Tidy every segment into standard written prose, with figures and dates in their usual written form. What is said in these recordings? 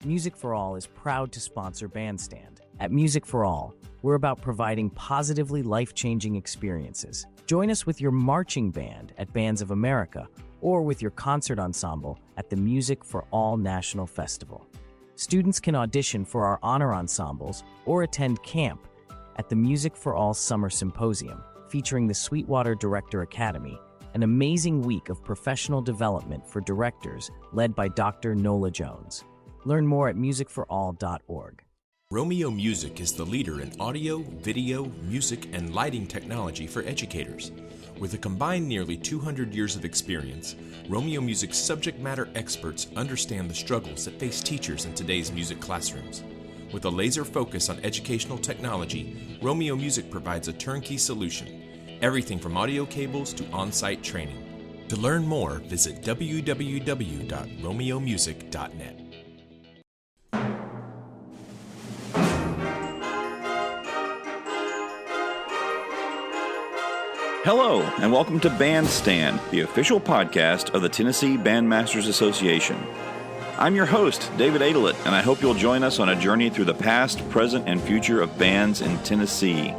Music for All is proud to sponsor Bandstand. At Music for All, we're about providing positively life-changing experiences. Join us with your marching band at Bands of America or with your concert ensemble at the Music for All National Festival. Students can audition for our honor ensembles or attend camp at the Music for All Summer Symposium, featuring the Sweetwater Director Academy, an amazing week of professional development for directors led by Dr. Nola Jones. Learn more at musicforall.org. Romeo Music is the leader in audio, video, music, and lighting technology for educators. With a combined nearly 200 years of experience, Romeo Music's subject matter experts understand the struggles that face teachers in today's music classrooms. With a laser focus on educational technology, Romeo Music provides a turnkey solution, everything from audio cables to on-site training. To learn more, visit www.romeomusic.net. Hello, and welcome to Bandstand, the official podcast of the Tennessee Bandmasters Association. I'm your host, David Aydelott, and I hope you'll join us on a journey through the past, present, and future of bands in Tennessee.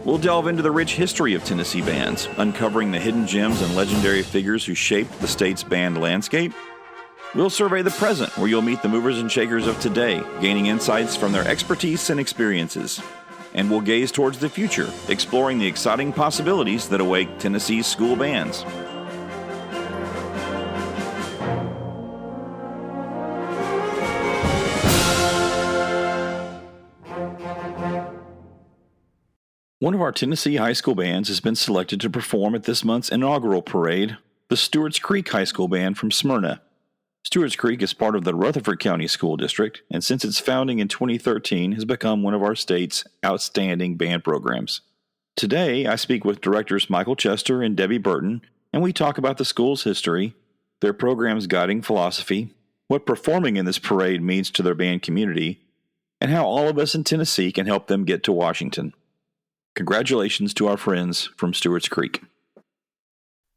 We'll delve into the rich history of Tennessee bands, uncovering the hidden gems and legendary figures who shaped the state's band landscape. We'll survey the present, where you'll meet the movers and shakers of today, gaining insights from their expertise and experiences. And we'll gaze towards the future, exploring the exciting possibilities that await Tennessee's school bands. One of our Tennessee high school bands has been selected to perform at this month's inaugural parade, the Stewarts Creek High School Band from Smyrna. Stewarts Creek is part of the Rutherford County School District, and since its founding in 2013 has become one of our state's outstanding band programs. Today, I speak with directors Michael Chester and Debbie Burton, and we talk about the school's history, their program's guiding philosophy, what performing in this parade means to their band community, and how all of us in Tennessee can help them get to Washington. Congratulations to our friends from Stewarts Creek.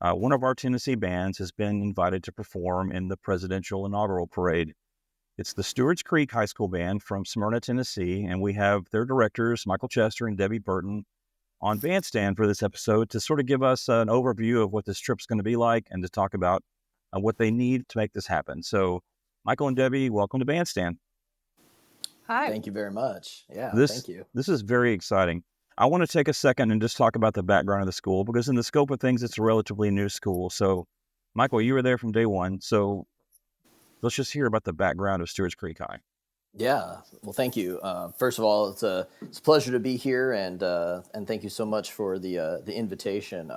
One of our Tennessee bands has been invited to perform in the Presidential Inaugural Parade. It's the Stewarts Creek High School Band from Smyrna, Tennessee, and we have their directors, Michael Chester and Debbie Burton, on Bandstand for this episode to sort of give us an overview of what this trip's going to be like and to talk about what they need to make this happen. So, Michael and Debbie, welcome to Bandstand. Hi. Thank you very much. Yeah, thank you. This is very exciting. I want to take a second and just talk about the background of the school, because in the scope of things, it's a relatively new school. So, Michael, you were there from day one. So let's just hear about the background of Stewarts Creek High. Yeah. Well, thank you. First of all, it's a pleasure to be here, and thank you so much for the invitation.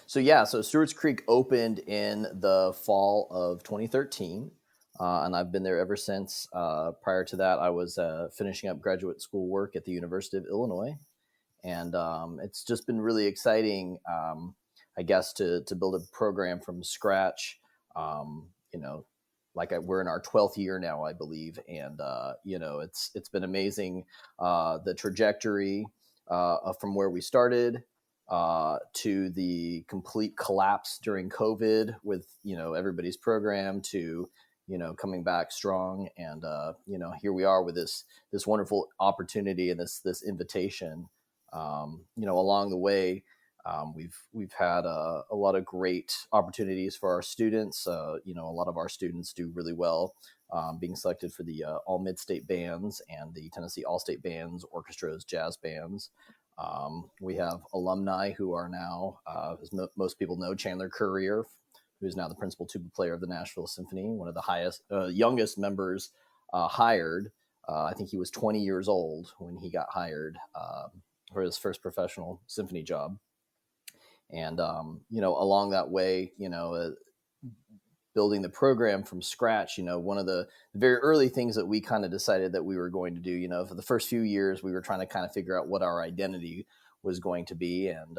So Stewarts Creek opened in the fall of 2013, and I've been there ever since. Prior to that, I was finishing up graduate school work at the University of Illinois. And it's just been really exciting, I guess, to build a program from scratch. We're in our 12th year now, I believe, and it's been amazing, the trajectory from where we started to the complete collapse during COVID with everybody's program to coming back strong, and here we are with this wonderful opportunity and this invitation. Along the way, we've had a lot of great opportunities for our students. A lot of our students do really well, being selected for the all mid-state bands and the Tennessee All-State Bands, orchestras, jazz bands. We have alumni who are now, as most people know, Chandler Currier, who is now the principal tuba player of the Nashville Symphony, one of the youngest members hired. I think he was 20 years old when he got hired for his first professional symphony job. And, along that way, building the program from scratch, one of the very early things that we kind of decided that we were going to do, for the first few years, we were trying to kind of figure out what our identity was going to be. And,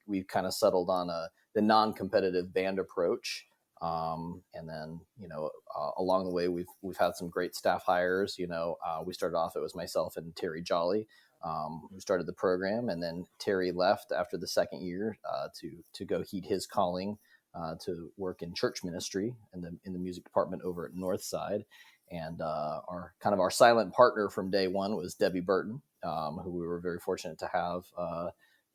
we kind of settled on the non-competitive band approach. And then, along the way, we've had some great staff hires. We started off, it was myself and Terry Jolly, who started the program, and then Terry left after the second year to go heed his calling to work in church ministry in the music department over at Northside. And our silent partner from day one was Debbie Burton, who we were very fortunate to have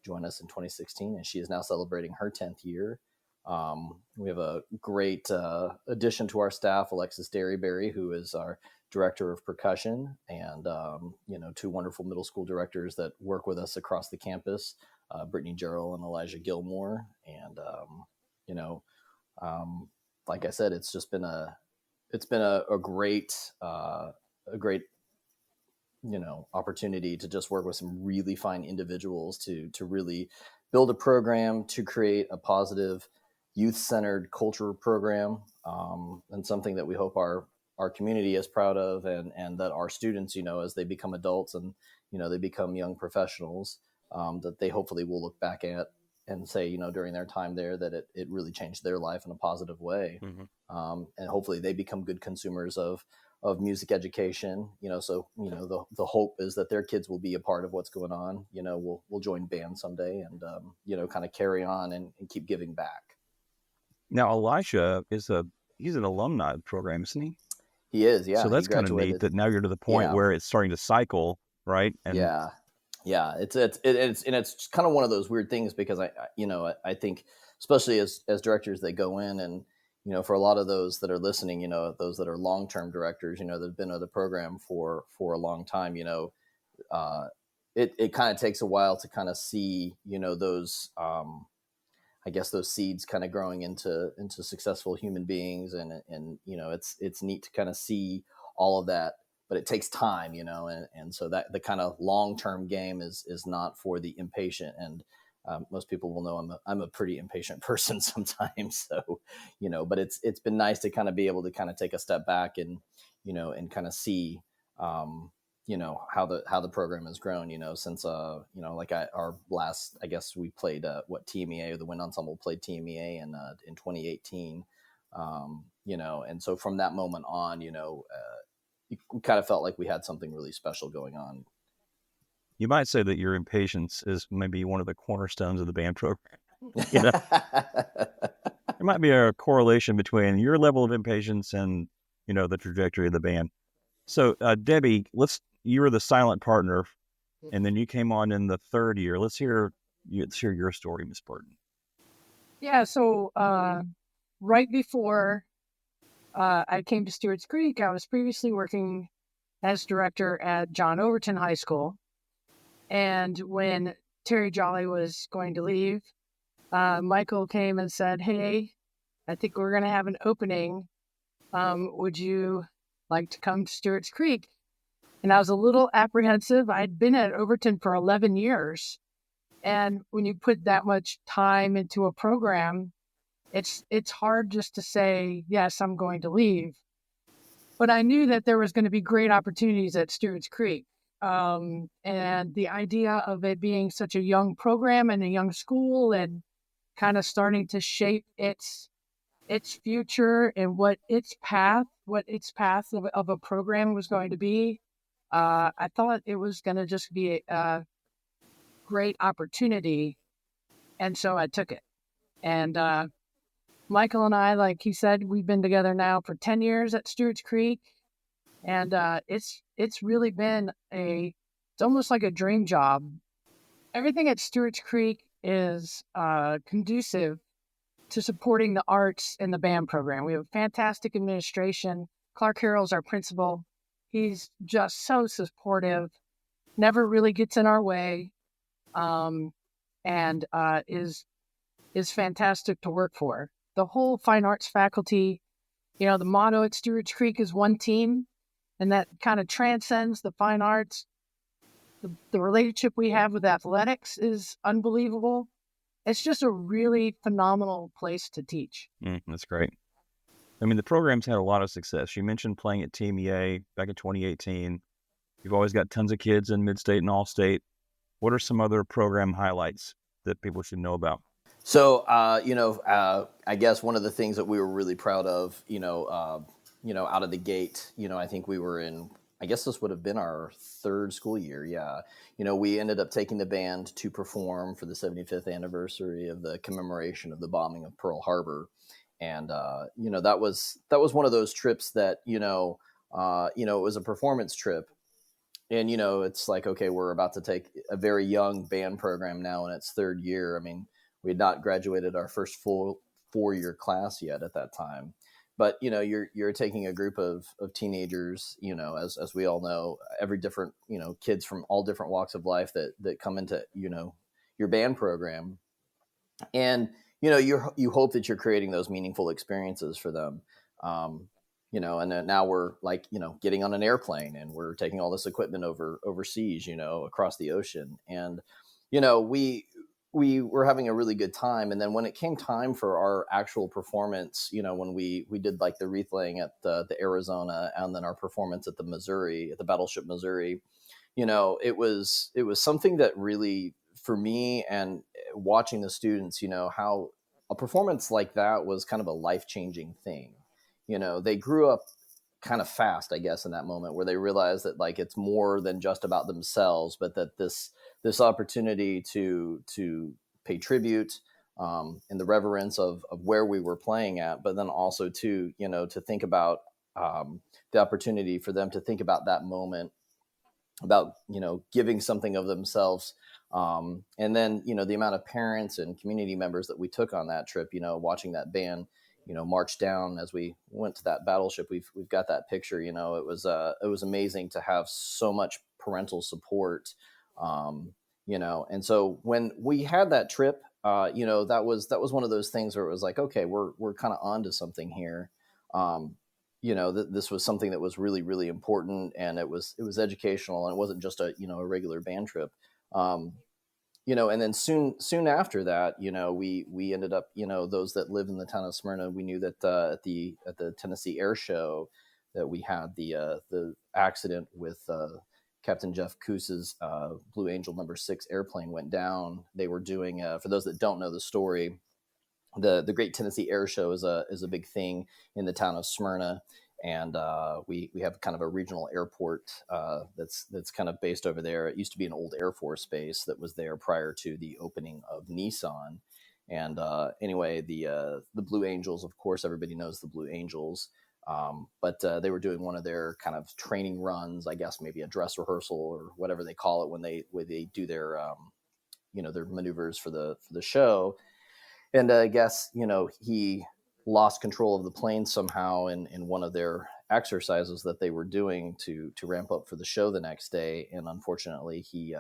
join us in 2016, and she is now celebrating her 10th year. We have a great addition to our staff, Alexis Derryberry, who is our director of percussion, and two wonderful middle school directors that work with us across the campus, Brittany Gerald and Elijah Gilmore. And like I said, it's been a great opportunity to just work with some really fine individuals to really build a program, to create a positive youth-centered culture program, and something that we hope our community is proud of, and that our students, as they become adults and, they become young professionals, that they hopefully will look back at and say, during their time there, that it really changed their life in a positive way. Mm-hmm. And hopefully they become good consumers of music education, so, the hope is that their kids will be a part of what's going on. We'll join band someday and, kind of carry on and keep giving back. Now, Elisha he's an alumni program, isn't he? He is, yeah. So that's kind of neat that now you're to the point where it's starting to cycle, right? And yeah. It's kind of one of those weird things, because I think, especially as directors, they go in and, for a lot of those that are listening, those that are long-term directors, that have been with the program for a long time, it kind of takes a while to kind of see, those, I guess, those seeds kind of growing into successful human beings. And it's neat to kind of see all of that, but it takes time, and so that the kind of long-term game is not for the impatient. And most people will know I'm a pretty impatient person sometimes. So, but it's been nice to kind of be able to kind of take a step back and, and kind of see, how the program has grown, since, like our last, I guess we played, TMEA, the Wind Ensemble played TMEA in 2018. And so from that moment on, we kind of felt like we had something really special going on. You might say that your impatience is maybe one of the cornerstones of the band program. There might be a correlation between your level of impatience and, the trajectory of the band. So, Debbie, you were the silent partner, and then you came on in the third year. Let's hear your story, Ms. Burton. Yeah, so right before I came to Stewarts Creek, I was previously working as director at John Overton High School. And when Terry Jolly was going to leave, Michael came and said, "Hey, I think we're going to have an opening. Would you like to come to Stewarts Creek?" And I was a little apprehensive. I'd been at Overton for 11 years. And when you put that much time into a program, it's hard just to say, yes, I'm going to leave. But I knew that there was going to be great opportunities at Stewarts Creek. And the idea of it being such a young program and a young school, and kind of starting to shape its future and what its path of a program was going to be, I thought it was going to just be a great opportunity. And so I took it. And Michael and I, like he said, we've been together now for 10 years at Stewarts Creek. And it's really been it's almost like a dream job. Everything at Stewarts Creek is conducive to supporting the arts and the band program. We have a fantastic administration. Clark Harrell's our principal. He's just so supportive, never really gets in our way, and is fantastic to work for. The whole fine arts faculty, the motto at Stewarts Creek is one team, and that kind of transcends the fine arts. The relationship we have with athletics is unbelievable. It's just a really phenomenal place to teach. That's great. I mean, the program's had a lot of success. You mentioned playing at TMEA back in 2018. You've always got tons of kids in Mid-State and All-State. What are some other program highlights that people should know about? So, I guess one of the things that we were really proud of, out of the gate, I think we were in, I guess this would have been our third school year. Yeah. We ended up taking the band to perform for the 75th anniversary of the commemoration of the bombing of Pearl Harbor. And, that was one of those trips that, it was a performance trip. And, it's like, okay, we're about to take a very young band program now in its third year. I mean, we had not graduated our first full 4-year class yet at that time. But, you're taking a group of teenagers, as we all know, every different, kids from all different walks of life that come into, your band program. And, you hope that you're creating those meaningful experiences for them. And then now we're like, getting on an airplane and we're taking all this equipment overseas, across the ocean. And, we were having a really good time. And then when it came time for our actual performance, when we did like the wreath laying at the Arizona, and then our performance at the Battleship Missouri, it was something that really, for me, and watching the students, how a performance like that was kind of a life-changing thing. They grew up kind of fast, I guess, in that moment where they realized that like it's more than just about themselves, but that this opportunity to pay tribute, in the reverence of where we were playing at, but then also to think about, the opportunity for them to think about that moment, about giving something of themselves, and then the amount of parents and community members that we took on that trip, watching that band march down as we went to that battleship. We've got that picture. It was amazing to have so much parental support, and so when we had that trip, that was one of those things where it was like, okay, we're kind of onto something here. This was something that was really, really important, and it was educational, and it wasn't just a regular band trip. And then soon after that, we ended up, those that live in the town of Smyrna, we knew that at the Tennessee Air Show that we had the accident with Captain Jeff Koos's Blue Angel number 6 airplane went down. They were doing, for those that don't know the story, the Great Tennessee Air Show is a big thing in the town of Smyrna. And we have kind of a regional airport that's kind of based over there. It used to be an old Air Force base that was there prior to the opening of Nissan. And anyway, the Blue Angels, of course, everybody knows the Blue Angels. But they were doing one of their kind of training runs, I guess maybe a dress rehearsal or whatever they call it when they do their their maneuvers for the show. And I guess he lost control of the plane somehow in one of their exercises that they were doing to ramp up for the show the next day. And unfortunately, he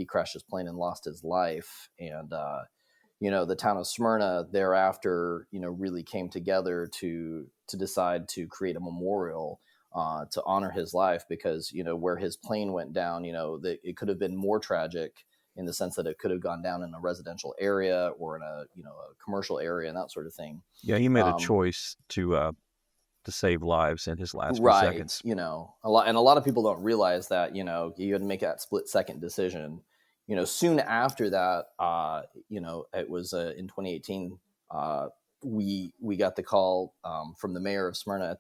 crashed his plane and lost his life. And the town of Smyrna thereafter, really came together to decide to create a memorial to honor his life, because where his plane went down, it could have been more tragic, in the sense that it could have gone down in a residential area or in a commercial area and that sort of thing. Yeah, he made a choice to save lives in his last few Right. seconds. A lot of people don't realize that, you had to make that split second decision. Soon after that, it was in 2018, we got the call from the mayor of Smyrna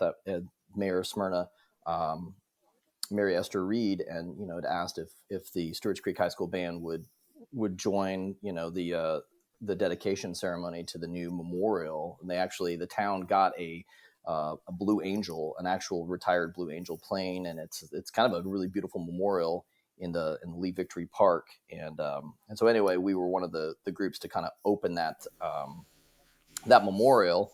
Mary Esther Reed, and had asked if the Stewarts Creek High School band would join the dedication ceremony to the new memorial. And the town got a Blue Angel, an actual retired Blue Angel plane, and it's kind of a really beautiful memorial in the Lee Victory Park. And so anyway, we were one of the groups to kind of open that memorial.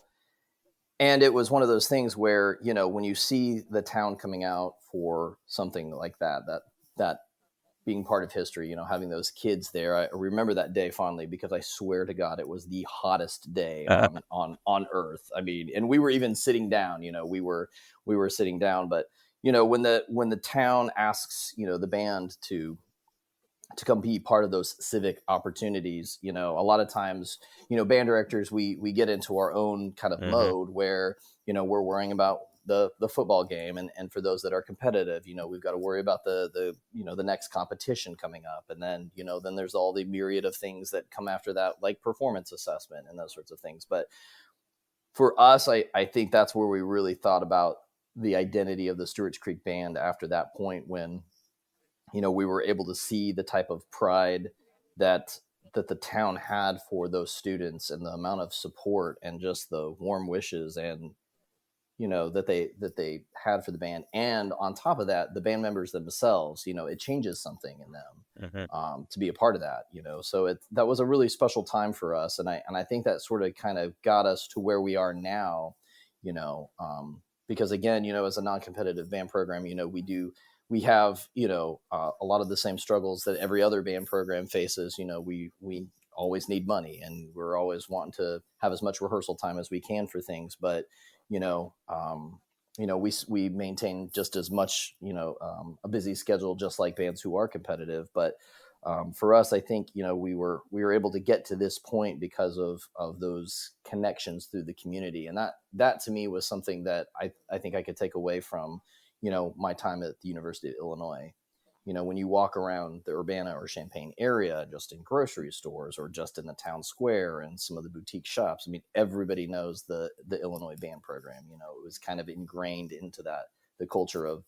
And it was one of those things where, when you see the town coming out for something like that being part of history, having those kids there, I remember that day fondly, because I swear to God, it was the hottest day on earth. I mean, and we were even sitting down, we were sitting down, but when the town asks, the band to come be part of those civic opportunities, a lot of times, band directors, we get into our own kind of mode where, we're worrying about the football game. And for those that are competitive, we've got to worry about the next competition coming up. And then, then there's all the myriad of things that come after that, like performance assessment and those sorts of things. But for us, I think that's where we really thought about the identity of the Stewarts Creek band after that point, when we were able to see the type of pride that the town had for those students, and the amount of support and just the warm wishes and that they had for the band, and on top of that, the band members themselves, it changes something in them to be a part of that. So that was a really special time for us, and I think that sort of kind of got us to where we are now. Because again, as a non-competitive band program, we have a lot of the same struggles that every other band program faces. We always need money, and we're always wanting to have as much rehearsal time as we can for things, but we maintain just as much, a busy schedule, just like bands who are competitive. But for us, I think, we were able to get to this point because of those connections through the community. And that to me was something that I think I could take away from, my time at the University of Illinois. When you walk around the Urbana or Champaign area, just in grocery stores or just in the town square and some of the boutique shops, I mean, everybody knows the Illinois band program. It was kind of ingrained into the culture of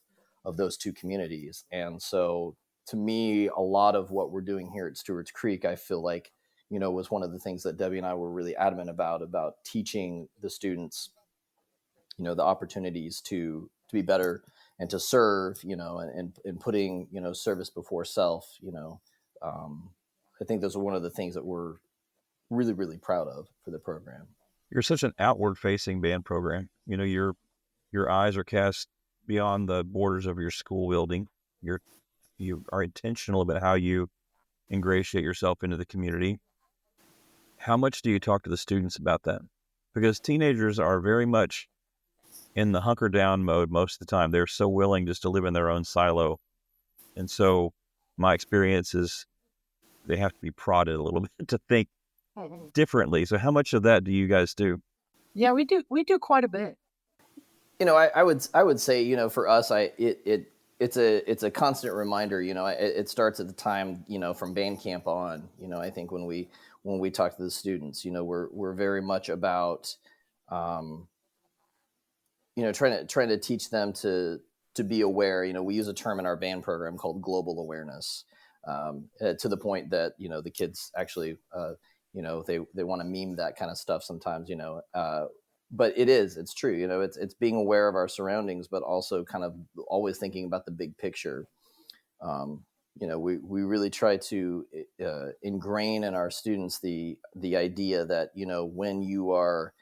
those two communities. And so to me, a lot of what we're doing here at Stewarts Creek, I feel like, was one of the things that Debbie and I were really adamant about teaching the students, the opportunities to be better and to serve, and putting, service before self. I think those are one of the things that we're really, really proud of for the program. You're such an outward facing band program. Your eyes are cast beyond the borders of your school building. You are intentional about how you ingratiate yourself into the community. How much do you talk to the students about that? Because teenagers are very much in the hunker down mode most of the time. They're so willing just to live in their own silo. And so my experience is they have to be prodded a little bit to think differently. So how much of that do you guys do? Yeah, we do quite a bit. I would say, for us, it's a constant reminder. It starts at the time, from band camp on. I think when we talk to the students, we're very much about trying to teach them to be aware. We use a term in our band program called global awareness, to the point that, the kids actually, they want to meme that kind of stuff sometimes, but it's true. It's being aware of our surroundings, but also kind of always thinking about the big picture. We really try to ingrain in our students the idea that, when you are,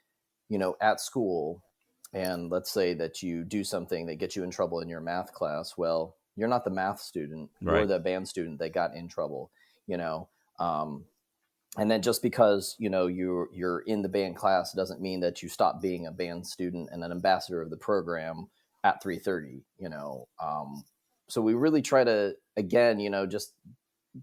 at school, and let's say that you do something that gets you in trouble in your math class, well, you're not the math student, you're the band student that got in trouble, and then just because, you're in the band class doesn't mean that you stop being a band student and an ambassador of the program at 3:30, so we really try to, again, just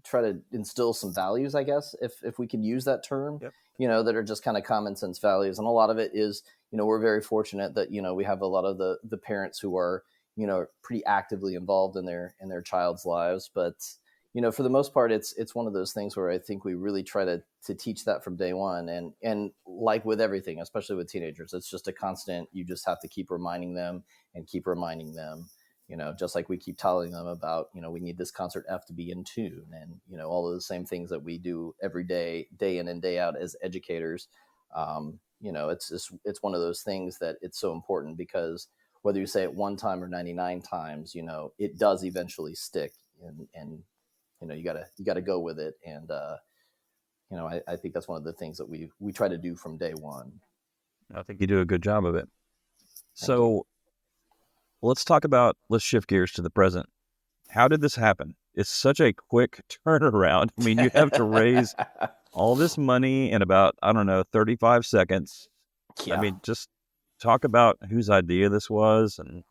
try to instill some values, I guess, if we could use that term, that are just kind of common sense values. And a lot of it is, we're very fortunate that, we have a lot of the parents who are, pretty actively involved in their child's lives. But, for the most part, it's one of those things where I think we really try to teach that from day one. And like with everything, especially with teenagers, it's just a constant. You just have to keep reminding them and keep reminding them, just like we keep telling them about, we need this concert F to be in tune, and, all of the same things that we do every day in and day out as educators. It's one of those things that it's so important, because whether you say it one time or 99 times, it does eventually stick, and you gotta go with it. And, I think that's one of the things that we try to do from day one. I think you do a good job of it. So let's shift gears to the present. How did this happen? It's such a quick turnaround. I mean, you have to raise all this money in about, 35 seconds. Yeah. I mean, just talk about whose idea this was. And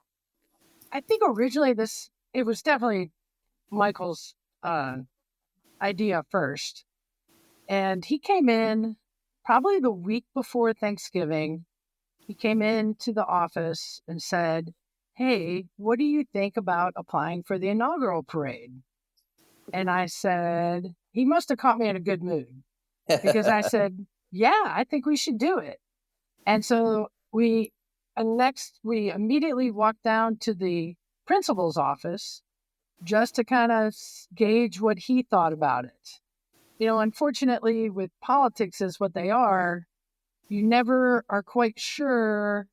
I think originally it was definitely Michael's idea first. And he came in probably the week before Thanksgiving. He came into the office and said, "Hey, what do you think about applying for the inaugural parade?" And I said, he must have caught me in a good mood, because I said, "Yeah, I think we should do it." And so we immediately walked down to the principal's office just to kind of gauge what he thought about it. Unfortunately, with politics as what they are, you never are quite sure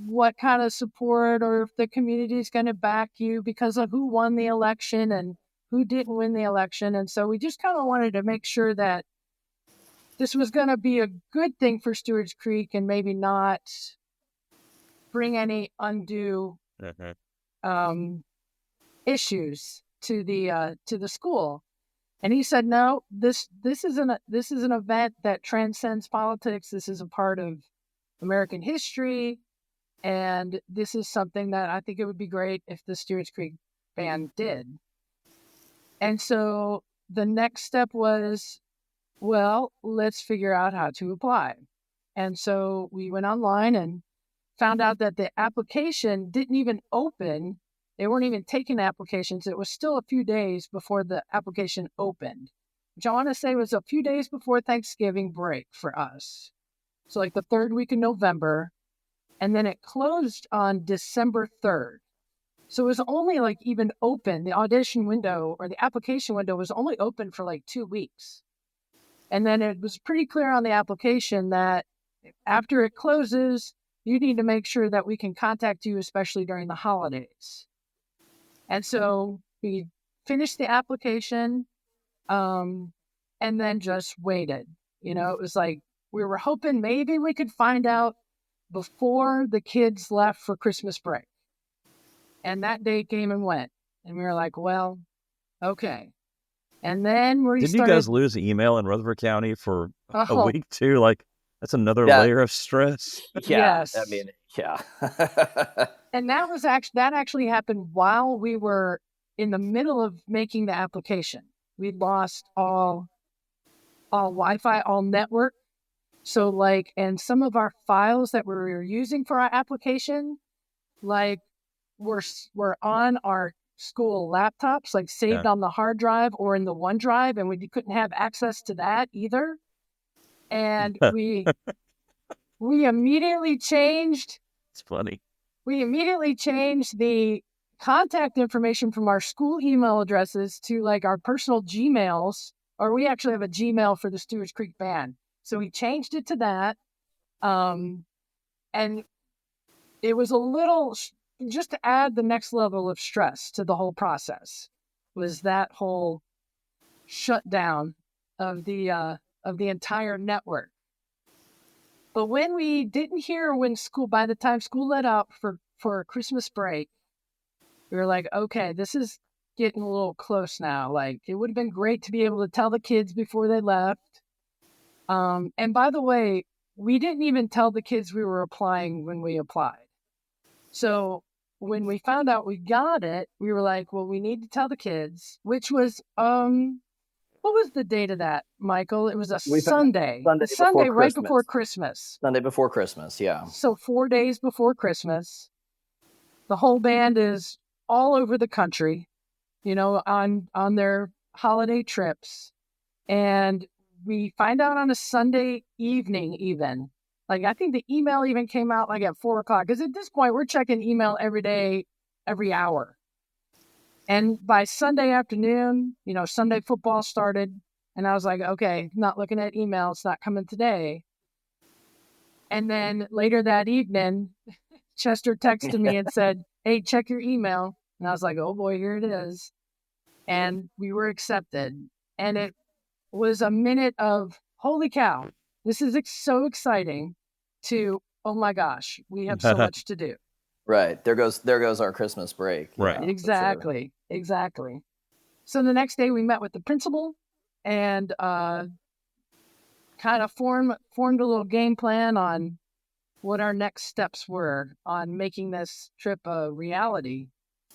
what kind of support or if the community is going to back you because of who won the election and who didn't win the election. And so we just kind of wanted to make sure that this was going to be a good thing for Stewarts Creek and maybe not bring any undue issues to the school. And he said, no, this is an event that transcends politics. This is a part of American history. And this is something that I think it would be great if the Stewarts Creek band did. And so the next step was, well, let's figure out how to apply. And so we went online and found out that the application didn't even open. They weren't even taking applications. It was still a few days before the application opened, which I want to say was a few days before Thanksgiving break for us. So like the third week of November. And then it closed on December 3rd. So it was only like even open. The audition window or the application window was only open for like 2 weeks. And then it was pretty clear on the application that after it closes, you need to make sure that we can contact you, especially during the holidays. And so we finished the application and then just waited. You know, it was like we were hoping maybe we could find out before the kids left for Christmas break. And that day came and went. And we were like, well, okay. And then we Didn't you guys lose email in Rutherford County for a week too? Like, that's another layer of stress. Yeah. Yes. I mean, yeah. And that actually happened while we were in the middle of making the application. We lost all Wi-Fi, all network. So like, and some of our files that we were using for our application, like were on our school laptops, like saved on the hard drive or in the OneDrive, and we couldn't have access to that either. And we immediately changed. It's funny. We immediately changed the contact information from our school email addresses to like our personal Gmails, or we actually have a Gmail for the Stewarts Creek band. So we changed it to that. And it was a little, just to add the next level of stress to the whole process, was that whole shutdown of the entire network. But when we didn't hear by the time school let up for Christmas break, we were like, okay, this is getting a little close now. Like, it would have been great to be able to tell the kids before they left. And by the way, we didn't even tell the kids we were applying when we applied. So when we found out we got it, we were like, well, we need to tell the kids, which was, what was the date of that, Michael? It was a Sunday. Sunday right before Christmas. Sunday before Christmas, yeah. So 4 days before Christmas. The whole band is all over the country, you know, on their holiday trips. And we find out on a Sunday evening even. Like, I think the email even came out like at 4 o'clock. Because at this point, we're checking email every day, every hour. And by Sunday afternoon, you know, Sunday football started. And I was like, okay, not looking at email. It's not coming today. And then later that evening, Chester texted me and said, hey, check your email. And I was like, oh boy, here it is. And we were accepted. And it was a minute of, holy cow, this is so exciting, to, oh my gosh, we have so much to do. Right. There goes our Christmas break. Right. Yeah, Exactly. Exactly. So the next day we met with the principal and kind of formed a little game plan on what our next steps were on making this trip a reality.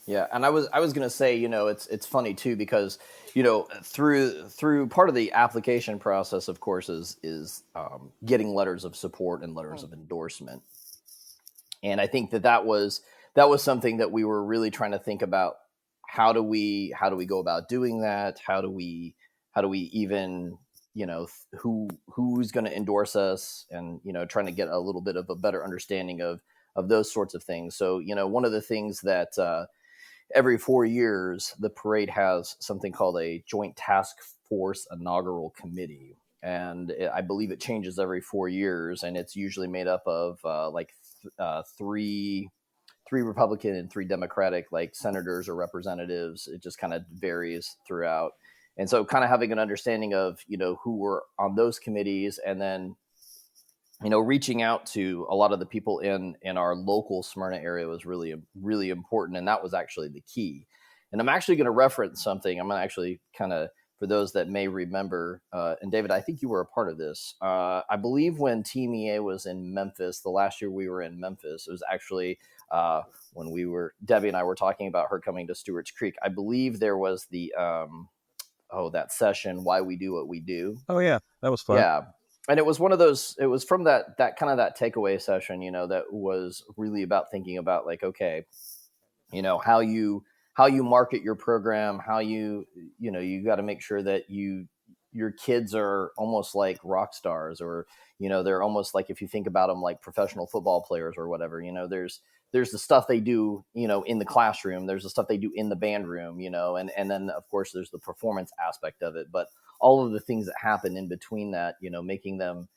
Yeah, and I was going to say, you know, it's funny too, because, you know, through part of the application process, of course, is getting letters of support and letters of endorsement. And I think that was something that we were really trying to think about. How do we go about doing that? How do we even, you know, who's going to endorse us, and, you know, trying to get a little bit of a better understanding of those sorts of things. So, you know, one of the things that every 4 years, the parade has something called a Joint Task Force Inaugural Committee. And I believe it changes every 4 years, and it's usually made up of like three Republican and three Democratic, like senators or representatives. It just kind of varies throughout. And so kind of having an understanding of, who were on those committees, and then, reaching out to a lot of the people in our local Smyrna area was really, really important. And that was actually the key. And I'm actually going to reference something. I'm going to actually kind of, for those that may remember, and David, I think you were a part of this. I believe when Team EA was in Memphis, the last year we were in Memphis, it was actually when Debbie and I were talking about her coming to Stewarts Creek. I believe there was the, that session, Why We Do What We Do. Oh, yeah. That was fun. Yeah. And it was one of those, it was from that kind of that takeaway session, that was really about thinking about, like, okay, how you market your program, how you got to make sure that your kids are almost like rock stars, or, they're almost like, if you think about them like professional football players or whatever, there's the stuff they do, in the classroom, there's the stuff they do in the band room, and then of course there's the performance aspect of it, but all of the things that happen in between that, making them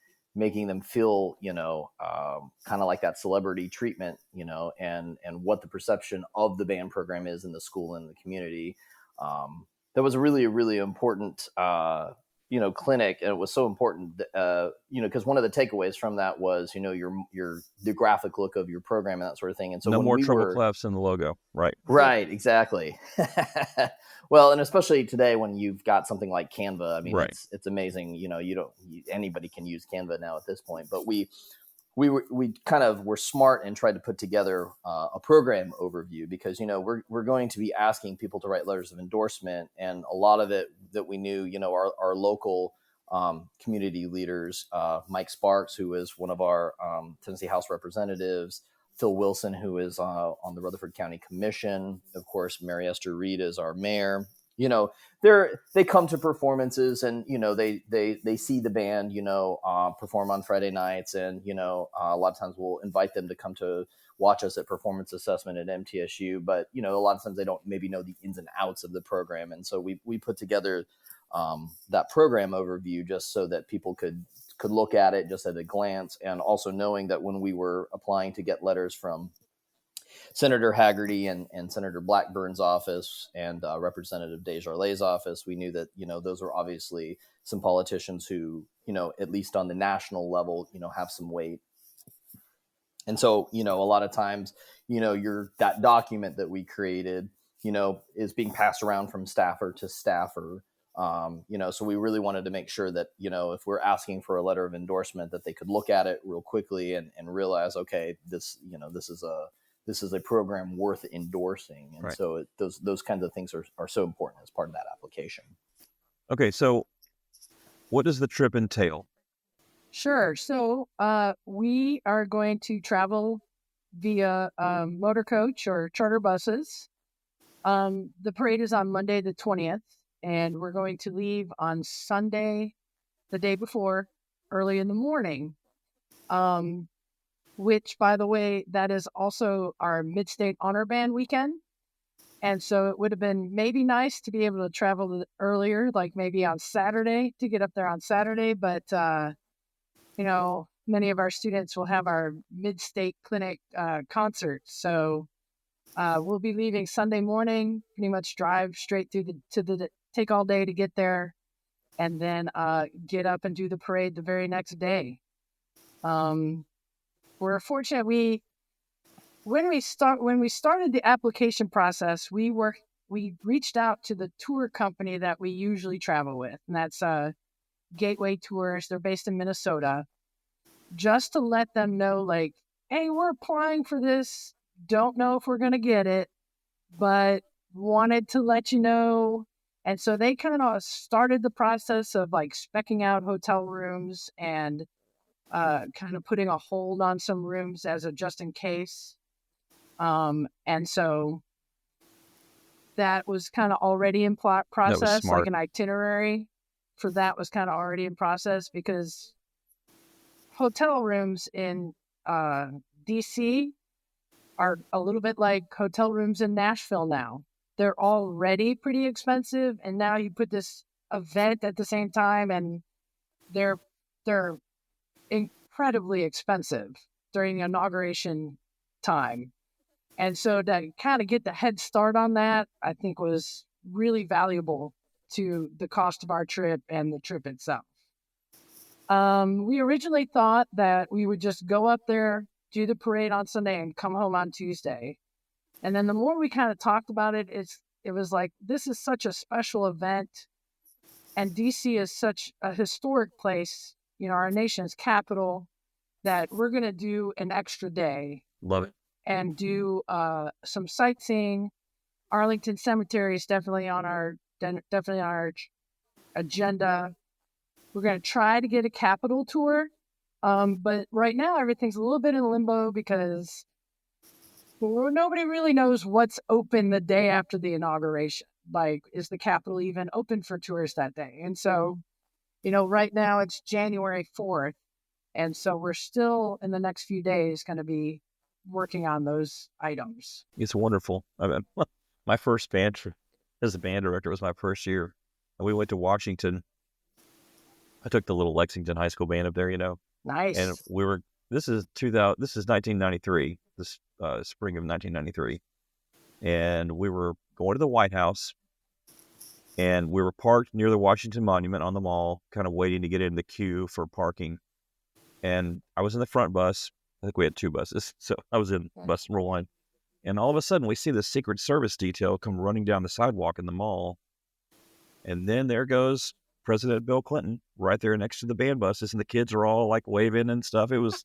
feel, kind of like that celebrity treatment, and what the perception of the band program is in the school and the community. That was really, really important, clinic. And it was so important, because one of the takeaways from that was, the graphic look of your program and that sort of thing. And so no more treble clefs in the logo. Right. Right. Exactly. Well, and especially today when you've got something like Canva, I mean, right. It's amazing. Anybody can use Canva now at this point, but we kind of were smart and tried to put together a program overview, because, we're going to be asking people to write letters of endorsement, and a lot of it that we knew, our local community leaders, Mike Sparks, who is one of our Tennessee House representatives, Phil Wilson, who is on the Rutherford County Commission. Of course, Mary Esther Reed is our mayor. They come to performances, and, they see the band, perform on Friday nights. And, a lot of times we'll invite them to come to watch us at performance assessment at MTSU. But, a lot of times they don't maybe know the ins and outs of the program. And so we put together that program overview just so that people could look at it just at a glance, and also knowing that when we were applying to get letters from Senator Haggerty and Senator Blackburn's office and Representative Desjardins' office, we knew that, those are obviously some politicians who, at least on the national level, have some weight. And so, a lot of times, that document that we created, is being passed around from staffer to staffer. So we really wanted to make sure that, if we're asking for a letter of endorsement, that they could look at it real quickly and realize, okay, this is a program worth endorsing. And right. So those kinds of things are so important as part of that application. Okay. So what does the trip entail? Sure. So we are going to travel via motor coach or charter buses. The parade is on Monday, the 20th. And we're going to leave on Sunday, the day before, early in the morning, which, by the way, that is also our Mid-State Honor Band weekend. And so it would have been maybe nice to be able to travel earlier, like maybe on Saturday, to get up there on Saturday. But, many of our students will have our Mid-State Clinic concert. So we'll be leaving Sunday morning, pretty much drive straight through take all day to get there, and then get up and do the parade the very next day. We're fortunate. When we started the application process, we reached out to the tour company that we usually travel with, and that's Gateway Tours. They're based in Minnesota, just to let them know, like, hey, we're applying for this. Don't know if we're going to get it, but wanted to let you know. And so they kind of started the process of like specking out hotel rooms and kind of putting a hold on some rooms as a just in case. And so that was kind of already in process, like an itinerary for that was kind of already in process, because hotel rooms in DC are a little bit like hotel rooms in Nashville now. They're already pretty expensive, and now you put this event at the same time, and they're incredibly expensive. during the inauguration time. And so to kind of get the head start on that, I think was really valuable to the cost of our trip and the trip itself. We originally thought that we would just go up there, do the parade on Sunday, and come home on Tuesday. And then the more we kind of talked about it, it was like, this is such a special event. And DC is such a historic place, our nation's capital, that we're going to do an extra day. Love it. And do some sightseeing. Arlington Cemetery is definitely on our agenda. We're going to try to get a Capitol tour. But right now, everything's a little bit in limbo because nobody really knows what's open the day after the inauguration. Like, is the Capitol even open for tours that day? And so, right now it's January 4th. And so we're still in the next few days going to be working on those items. It's wonderful. I mean, my first band as a band director was my first year. And we went to Washington. I took the little Lexington High School band up there, Nice. And this is 1993, this spring of 1993. And we were going to the White House, and we were parked near the Washington Monument on the mall, kind of waiting to get in the queue for parking. And I was in the front bus. I think we had two buses. So I was in bus number one. And all of a sudden, we see the Secret Service detail come running down the sidewalk in the mall. And then there goes President Bill Clinton right there next to the band buses, and the kids are all like waving and stuff. It was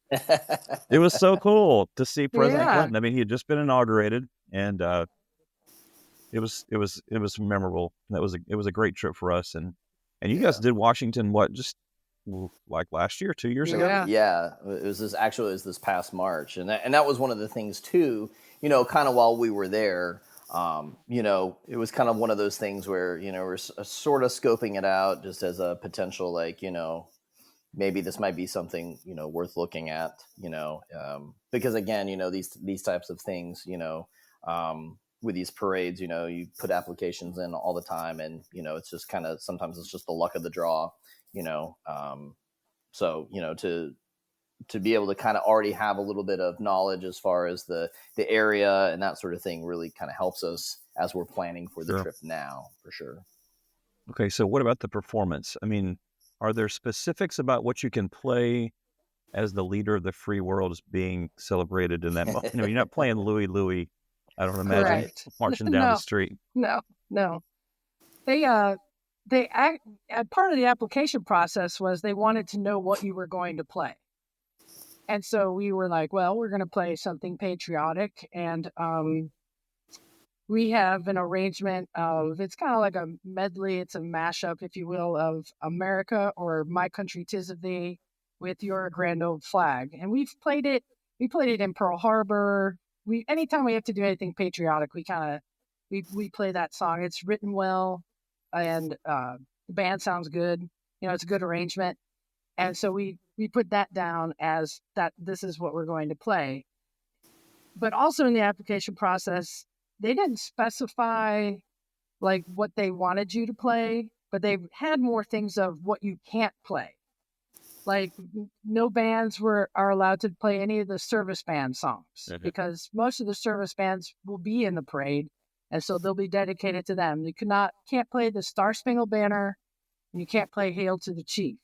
so cool to see President Clinton. I mean, he had just been inaugurated, and it was memorable. It was a great trip for us, and you guys did Washington just like last year, 2 years ago. Yeah, it was this past March, and that was one of the things too. Kind of while we were there. It was kind of one of those things where, we're sort of scoping it out just as a potential, like, maybe this might be something, worth looking at, because again, these types of things, with these parades, you put applications in all the time, and, it's just kind of, sometimes it's just the luck of the draw, so, to be able to kind of already have a little bit of knowledge as far as the area and that sort of thing really kind of helps us as we're planning for the trip now, for sure. Okay, so what about the performance? I mean, are there specifics about what you can play as the leader of the free world is being celebrated in that moment? You're not playing Louie Louie, I don't imagine, marching down the street. No. Part of the application process was they wanted to know what you were going to play. And so we were like, well, we're going to play something patriotic. And we have an arrangement of, it's kind of like a medley. It's a mashup, if you will, of America or My Country 'Tis of Thee with Your Grand Old Flag. And we played it in Pearl Harbor. Anytime we have to do anything patriotic, we play that song. It's written well, and the band sounds good. It's a good arrangement. And so we put that down as that this is what we're going to play. But also in the application process, they didn't specify like what they wanted you to play, but they had more things of what you can't play. Like no bands are allowed to play any of the service band songs because most of the service bands will be in the parade. And so they'll be dedicated to them. You can't play the Star Spangled Banner, and you can't play Hail to the Chief,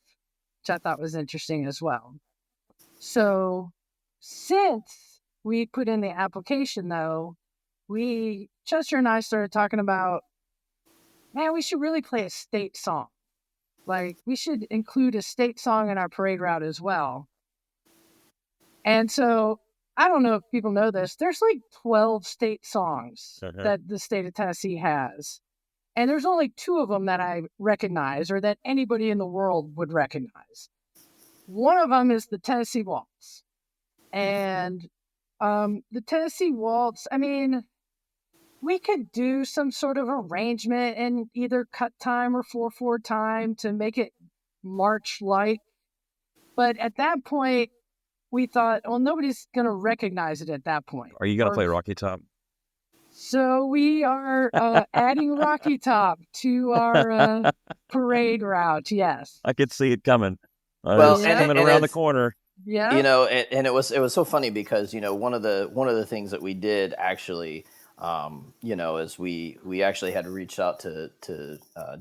which I thought was interesting as well. So since we put in the application, though, Chester and I started talking about, man, we should really play a state song. Like, we should include a state song in our parade route as well. And so, I don't know if people know this, there's like 12 state songs that the state of Tennessee has. And there's only 2 of them that I recognize or that anybody in the world would recognize. One of them is the Tennessee Waltz. And the Tennessee Waltz, I mean, we could do some sort of arrangement in either cut time or 4/4 time to make it march-like. But at that point, we thought, well, nobody's going to recognize it at that point. Are you going to play Rocky Top? So we are adding Rocky Top to our parade route, yes. I could see it coming. Well, it's coming around the corner. Yeah. And it was so funny because one of the things that we did actually, is we actually had reached out to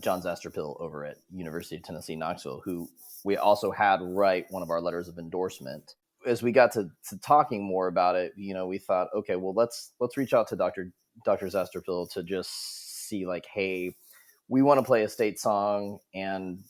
John Zasterpill over at University of Tennessee Knoxville, who we also had write one of our letters of endorsement. As we got to talking more about it, we thought, okay, well, let's reach out to Dr. Zasterpill to just see, like, hey, we want to play a state song, and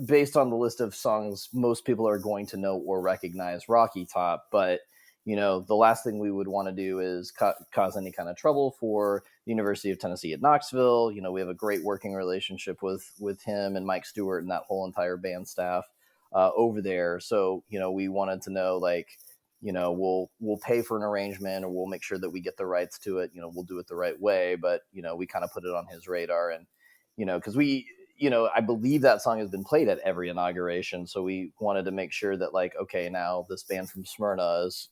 based on the list of songs, most people are going to know or recognize Rocky Top, but the last thing we would want to do is cause any kind of trouble for the University of Tennessee at Knoxville. We have a great working relationship with him and Mike Stewart and that whole entire band staff over there. So, we wanted to know, like, we'll pay for an arrangement, or we'll make sure that we get the rights to it. We'll do it the right way. But, we kind of put it on his radar, and, because I believe that song has been played at every inauguration. So we wanted to make sure that, like, okay, now this band from Smyrna is,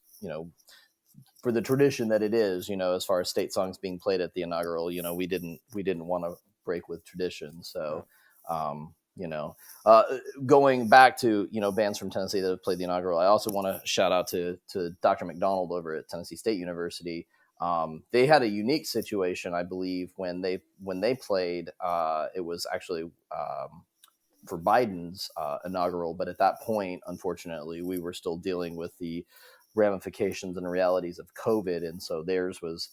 for the tradition that it is, as far as state songs being played at the inaugural, we didn't want to break with tradition. So, going back to, bands from Tennessee that have played the inaugural, I also want to shout out to Dr. McDonald over at Tennessee State University. They had a unique situation, I believe, when they played. It was actually for Biden's inaugural, but at that point, unfortunately, we were still dealing with the ramifications and realities of COVID, and so theirs was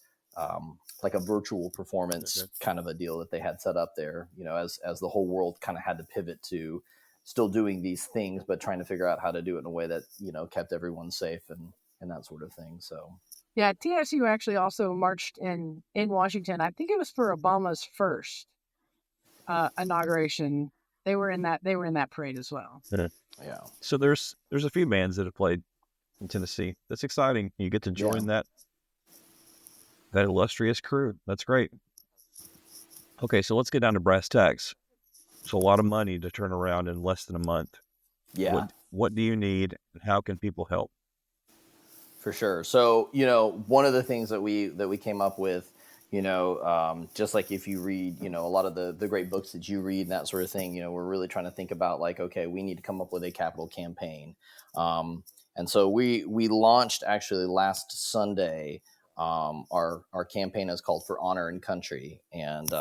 like a virtual performance kind of a deal that they had set up there. As the whole world kind of had to pivot to still doing these things, but trying to figure out how to do it in a way that kept everyone safe and that sort of thing. So. Yeah, TSU actually also marched in Washington. I think it was for Obama's first inauguration. They were in that parade as well. Yeah. So there's a few bands that have played in Tennessee. That's exciting. You get to join that illustrious crew. That's great. Okay, so let's get down to brass tacks. It's a lot of money to turn around in less than a month. Yeah. What do you need, and how can people help? For sure. So, one of the things that we came up with, just like if you read, a lot of the great books that you read and that sort of thing, we're really trying to think about, like, okay, we need to come up with a capital campaign. And so we launched actually last Sunday. Our campaign is called For Honor and Country, and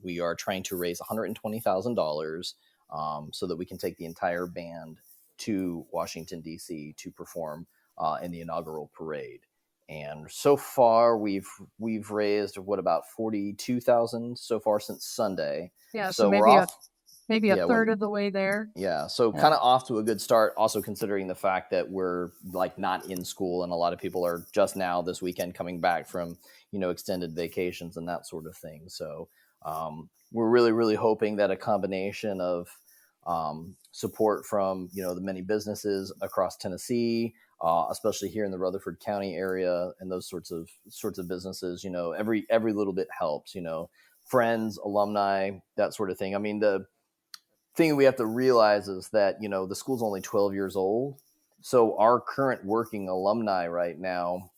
we are trying to raise $120,000 so that we can take the entire band to Washington, D.C. to perform in the inaugural parade. And so far we've raised about 42,000 so far since Sunday. Yeah, so maybe a third of the way there. Yeah, so kind of off to a good start, also considering the fact that we're, like, not in school, and a lot of people are just now this weekend coming back from extended vacations and that sort of thing. So we're really, really hoping that a combination of support from the many businesses across Tennessee, especially here in the Rutherford County area, and those sorts of businesses, every little bit helps. Friends, alumni, that sort of thing. I mean, the thing we have to realize is that the school's only 12 years old, so our current working alumni right now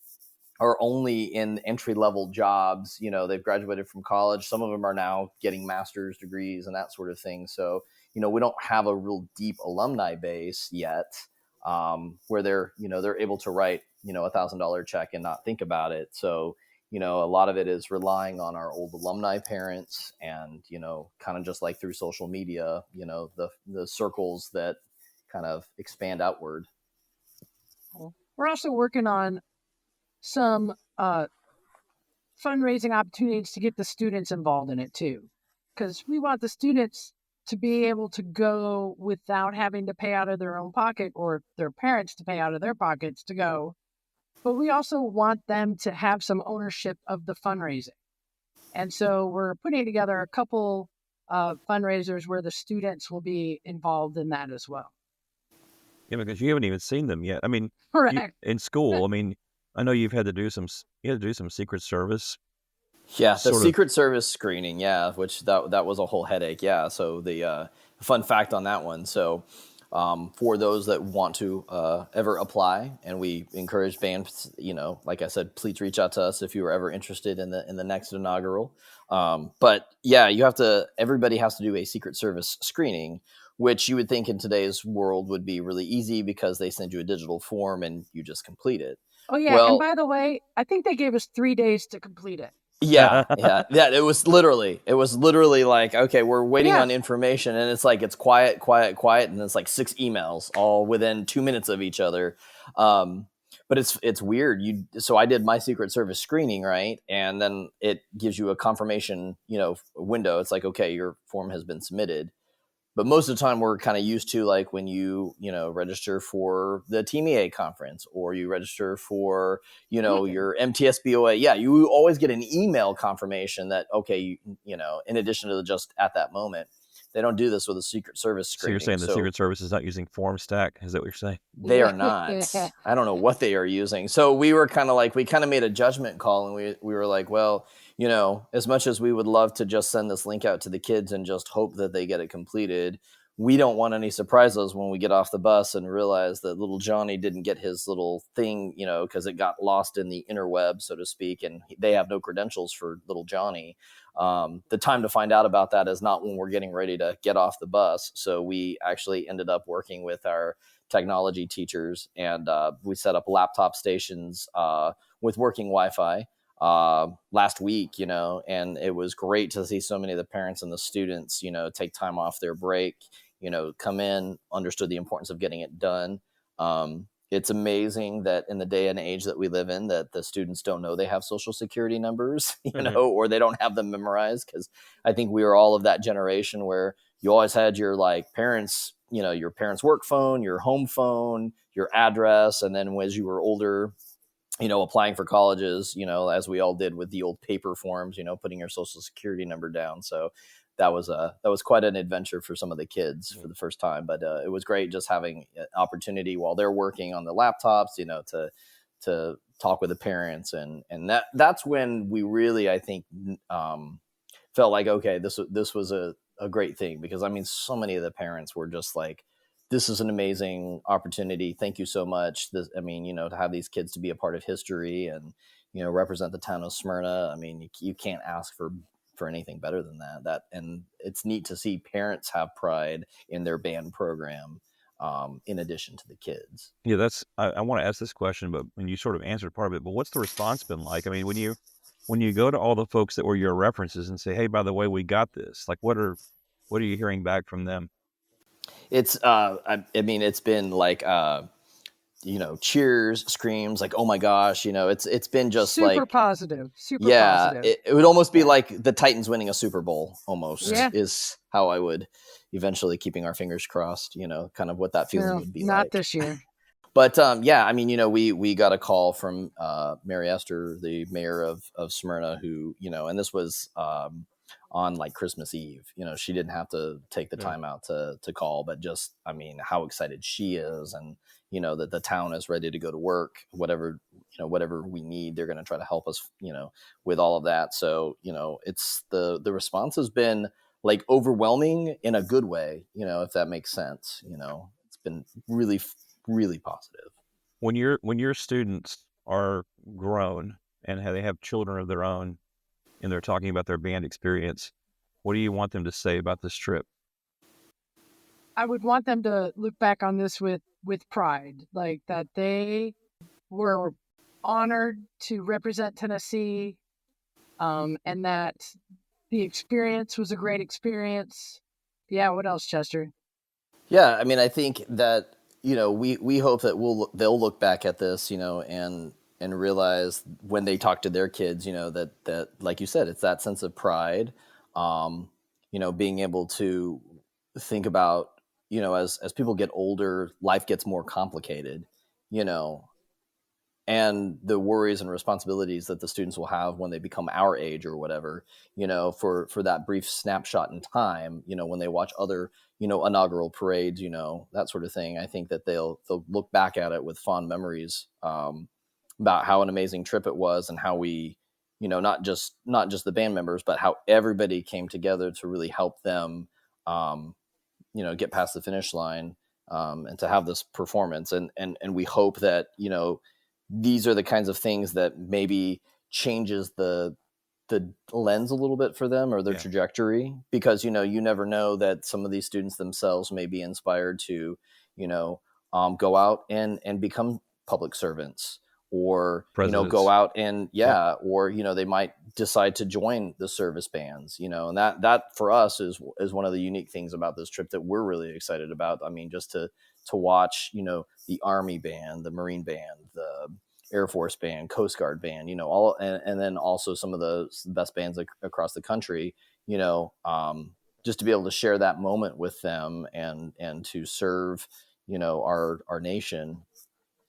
are only in entry-level jobs. They've graduated from college. Some of them are now getting master's degrees and that sort of thing. So, we don't have a real deep alumni base yet, where they're able to write, $1,000 check and not think about it. So, a lot of it is relying on our old alumni parents and, kind of just like through social media, the circles that kind of expand outward. We're also working on some fundraising opportunities to get the students involved in it too, because we want the students to be able to go without having to pay out of their own pocket, or their parents to pay out of their pockets to go. But we also want them to have some ownership of the fundraising. And so we're putting together a couple of fundraisers where the students will be involved in that as well. Yeah, because you haven't even seen them yet. I mean, correct. In school, I mean, I know you had to do some Secret Service. Yeah, the Secret Service screening, which that was a whole headache. Yeah, so the fun fact on that one. So for those that want to ever apply, and we encourage bands, like I said, please reach out to us if you are ever interested in the next inaugural. But yeah, everybody has to do a Secret Service screening, which you would think in today's world would be really easy because they send you a digital form and you just complete it. Oh yeah, and Well, by the way, I think they gave us 3 days to complete it. yeah. It was literally like, okay, we're waiting Yeah. on information, and it's like it's quiet, and it's like 6 emails all within 2 minutes of each other. But it's weird. So I did my Secret Service screening, right, and then it gives you a confirmation, window. It's like, okay, your form has been submitted. But most of the time we're kind of used to like when you register for the Team EA conference, or you register for, your MTSBOA. Yeah, you always get an email confirmation that, okay, in addition to just at that moment. They don't do this with a Secret Service So screening. you're saying the Secret Service is not using FormStack? Is that what you're saying? They are not. I don't know what they are using. So we were kind of like, we kind of made a judgment call, and we were like, well, as much as we would love to just send this link out to the kids and just hope that they get it completed, we don't want any surprises when we get off the bus and realize that little Johnny didn't get his little thing, because it got lost in the interweb, so to speak, and they have no credentials for little Johnny. The time to find out about that is not when we're getting ready to get off the bus. So we actually ended up working with our technology teachers, and we set up laptop stations with working Wi-Fi last week, and it was great to see so many of the parents and the students, take time off their break, come in, understood the importance of getting it done. It's amazing that in the day and age that we live in, that the students don't know they have social security numbers, or they don't have them memorized. Because I think we are all of that generation where you always had your parents, your parents' work phone, your home phone, your address. And then as you were older, applying for colleges, as we all did with the old paper forms, putting your social security number down. So that was quite an adventure for some of the kids for the first time. But it was great just having an opportunity while they're working on the laptops, to talk with the parents. And that's when we really, I think, felt like, okay, this was a great thing, because so many of the parents were just like, this is an amazing opportunity. Thank you so much. To have these kids to be a part of history and, represent the town of Smyrna. You can't ask for anything better than that. And it's neat to see parents have pride in their band program, in addition to the kids. Yeah, I want to ask this question, but when you sort of answered part of it, but what's the response been like? When you go to all the folks that were your references and say, hey, by the way, we got this, like, what are you hearing back from them? It's, it's been like, cheers, screams, like, oh my gosh, it's been just super positive. It would almost be like the Titans winning a Super Bowl almost, is how I would eventually, keeping our fingers crossed, kind of what that feeling would be not like. Not this year. But we got a call from Mary Esther, the mayor of Smyrna, who, and this was on like Christmas Eve. She didn't have to take the time out to call, but just, how excited she is, and that the town is ready to go to work, whatever we need, they're going to try to help us, with all of that. So, it's the response has been like overwhelming in a good way, if that makes sense. It's been really, really positive. When your students are grown and they have children of their own, and they're talking about their band experience, what do you want them to say about this trip? I would want them to look back on this with pride, like that they were honored to represent Tennessee, and that the experience was a great experience. Yeah, what else, Chester? Yeah, I think that, we hope that they'll look back at this, and realize when they talk to their kids, that like you said, it's that sense of pride, being able to think about, as people get older, life gets more complicated, and the worries and responsibilities that the students will have when they become our age or whatever, for that brief snapshot in time, when they watch other, inaugural parades, that sort of thing. I think that they'll look back at it with fond memories, about how an amazing trip it was, and how we, not just the band members, but how everybody came together to really help them, get past the finish line, and to have this performance. And we hope that, these are the kinds of things that maybe changes the the lens a little bit for them, or their trajectory, because, you never know that some of these students themselves may be inspired to, go out and become public servants, or, Presidents. go out and, or, they might decide to join the service bands, and that for us is one of the unique things about this trip that we're really excited about. I mean, just to watch, the Army band, the Marine band, the Air Force band, Coast Guard band, all, and then also some of the best bands across the country, just to be able to share that moment with them, and to serve, our nation.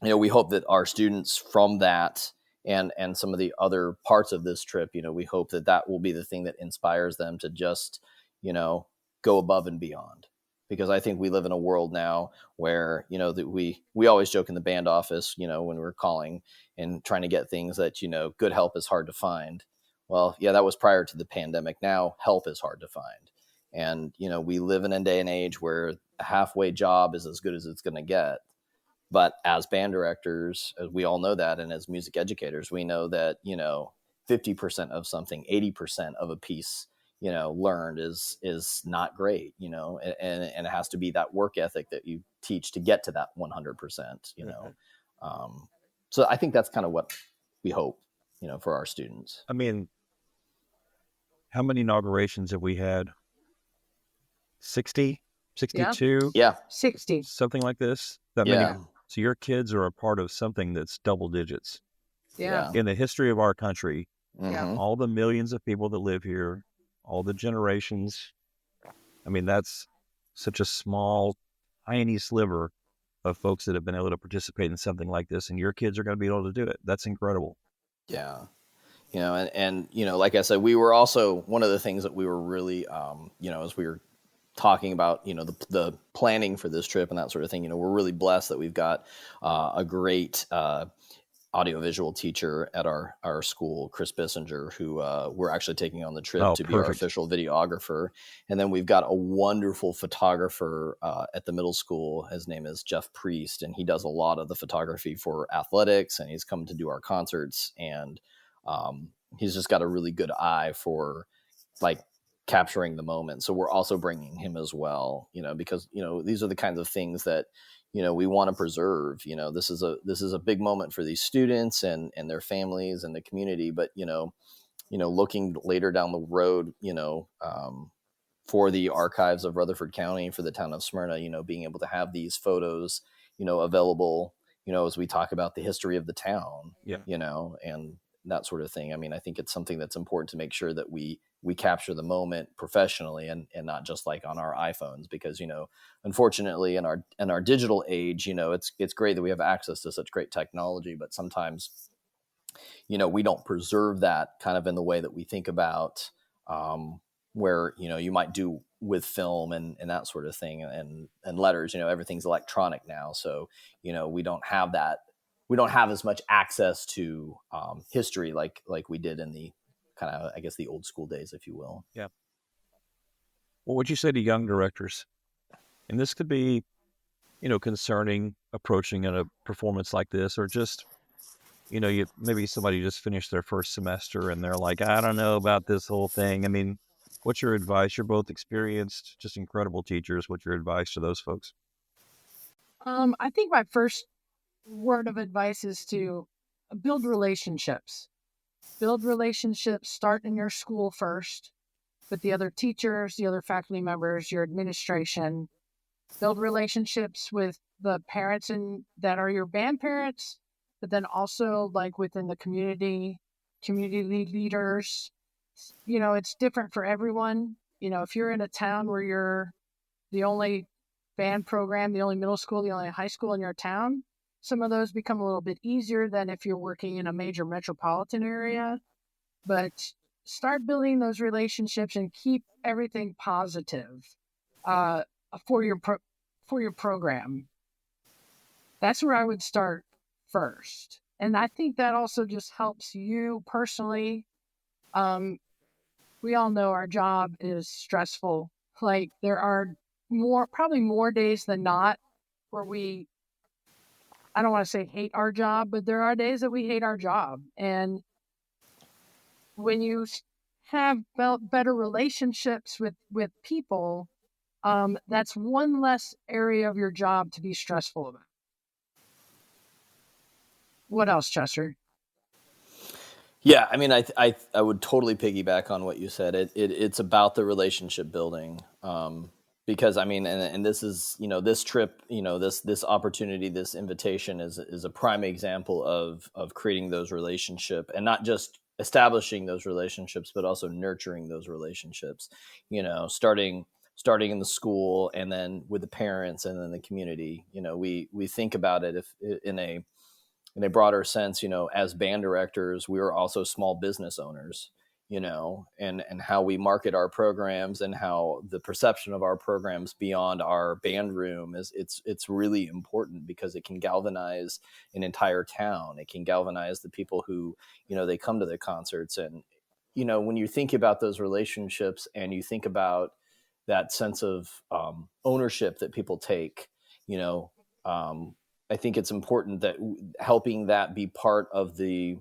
We hope that our students from that, and some of the other parts of this trip, we hope that will be the thing that inspires them to just, go above and beyond. Because I think we live in a world now where, that we always joke in the band office, when we're calling and trying to get things that, good help is hard to find. Well, yeah, that was prior to the pandemic. Now help is hard to find. And, we live in a day and age where a halfway job is as good as it's going to get. But as band directors, as we all know that, and as music educators, we know that, 50% of something, 80% of a piece, learned is not great, and it has to be that work ethic that you teach to get to that 100%, So I think that's kind of what we hope, for our students. I mean, how many inaugurations have we had? 60, 62? Yeah. 60. Something like this? That many? So your kids are a part of something that's double digits. Yeah. In the history of our country, Mm-hmm. all the millions of people that live here, all the generations. I mean, that's such a small, tiny sliver of folks that have been able to participate in something like this, and your kids are going to be able to do it. That's incredible. Yeah. And like I said, we were also, one of the things that we were really, as we were talking about, the planning for this trip and that sort of thing, we're really blessed that we've got a great audiovisual teacher at our school, Chris Bissinger, who we're actually taking on the trip to be our official videographer. And then we've got a wonderful photographer at the middle school. His name is Jeff Priest, and he does a lot of the photography for athletics, and he's come to do our concerts. And he's just got a really good eye for like capturing the moment. So we're also bringing him as well, because, these are the kinds of things that, we want to preserve. This is a big moment for these students and their families and the community. But, looking later down the road, for the archives of Rutherford County, for the town of Smyrna, being able to have these photos, available, as we talk about the history of the town, and that sort of thing. I mean, I think it's something that's important to make sure that we capture the moment professionally, and not just like on our iPhones, because, unfortunately in our digital age, it's great that we have access to such great technology, but sometimes, we don't preserve that kind of in the way that we think about, where, you might do with film and that sort of thing, and letters, everything's electronic now. So, we don't have that. We don't have as much access to history like we did in the kind of, I guess, the old school days, if you will. Yeah. What would you say to young directors? And this could be, concerning approaching a performance like this, or just, maybe somebody just finished their first semester and they're like, I don't know about this whole thing. I mean, what's your advice? You're both experienced, just incredible teachers. What's your advice to those folks? I think my first word of advice is to build relationships. Start in your school first with the other teachers, the other faculty members, your administration. Build relationships with the parents that are your band parents, but then also like within the community leaders. It's different for everyone. If you're in a town where you're the only band program, the only middle school, the only high school in your town, some of those become a little bit easier than if you're working in a major metropolitan area. But start building those relationships and keep everything positive for your program. That's where I would start first. And I think that also just helps you personally. We all know our job is stressful. Like there are probably more days than not where I don't want to say hate our job, but there are days that we hate our job. And when you have better relationships with people, that's one less area of your job to be stressful about. What else, Chester? Yeah, I mean, I would totally piggyback on what you said. It's about the relationship building, because I mean, and this is, this trip, this opportunity, this invitation is a prime example of creating those relationship, and not just establishing those relationships, but also nurturing those relationships. Starting in the school, and then with the parents, and then the community. We think about it if in a broader sense, as band directors, we are also small business owners, and how we market our programs, and how the perception of our programs beyond our band room it's really important, because it can galvanize an entire town. It can galvanize the people who, they come to the concerts. And, when you think about those relationships, and you think about that sense of ownership that people take, I think it's important that helping that be part of the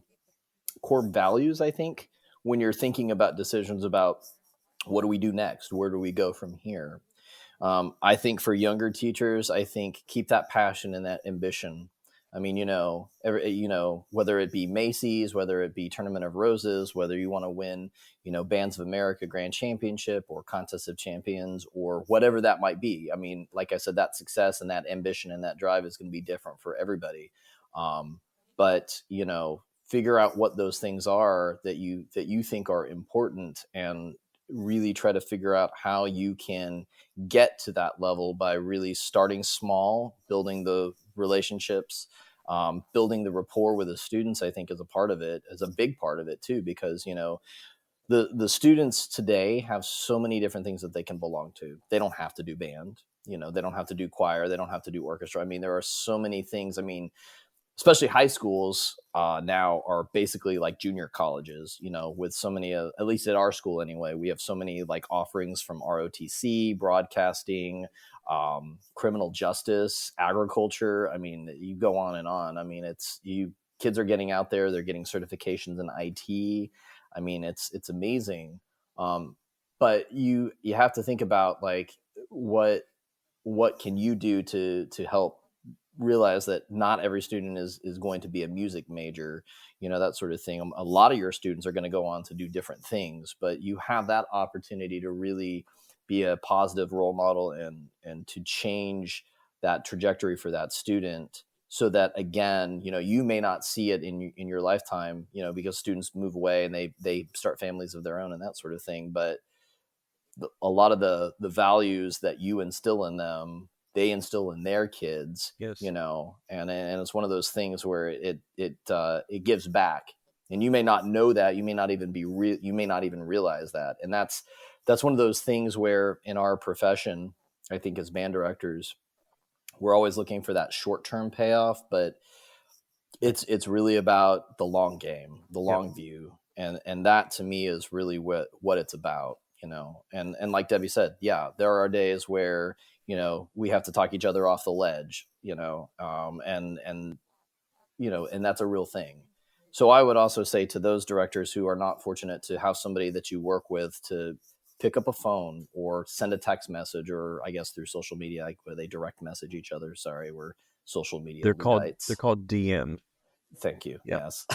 core values. I think when you're thinking about decisions about what do we do next, where do we go from here, I think for younger teachers, I think keep that passion and that ambition. I mean, whether it be Macy's, whether it be Tournament of Roses, whether you want to win, Bands of America Grand Championship, or Contest of Champions, or whatever that might be. I mean, like I said, that success and that ambition and that drive is going to be different for everybody. But figure out what those things are that you think are important, and really try to figure out how you can get to that level by really starting small, building the relationships, building the rapport with the students. I think is a part of it, is a big part of it too, because the students today have so many different things that they can belong to. They don't have to do band, they don't have to do choir, they don't have to do orchestra. I mean, there are so many things. I mean, especially high schools now are basically like junior colleges, with so many, at least at our school anyway, we have so many like offerings from ROTC, broadcasting, criminal justice, agriculture. I mean, you go on and on. I mean, kids are getting out there, they're getting certifications in IT. I mean, it's amazing. But you have to think about like, what can you do to help realize that not every student is going to be a music major, that sort of thing. A lot of your students are going to go on to do different things, but you have that opportunity to really be a positive role model, and to change that trajectory for that student, so that again, you may not see it in your lifetime, because students move away and they start families of their own and that sort of thing. But a lot of the values that you instill in them, they instill in their kids. Yes. And it's one of those things where it gives back, and you may not know that, you may not even you may not even realize that. And that's one of those things where in our profession, I think as band directors, we're always looking for that short-term payoff, but it's really about the long game, the long view. And that to me is really what it's about. And like Debbie said, yeah, there are days where, we have to talk each other off the ledge, and that's a real thing. So I would also say to those directors who are not fortunate to have somebody that you work with to pick up a phone or send a text message, or I guess through social media, like where they direct message each other. Sorry, we're social media. They're called DM. Thank you. Yep. Yes.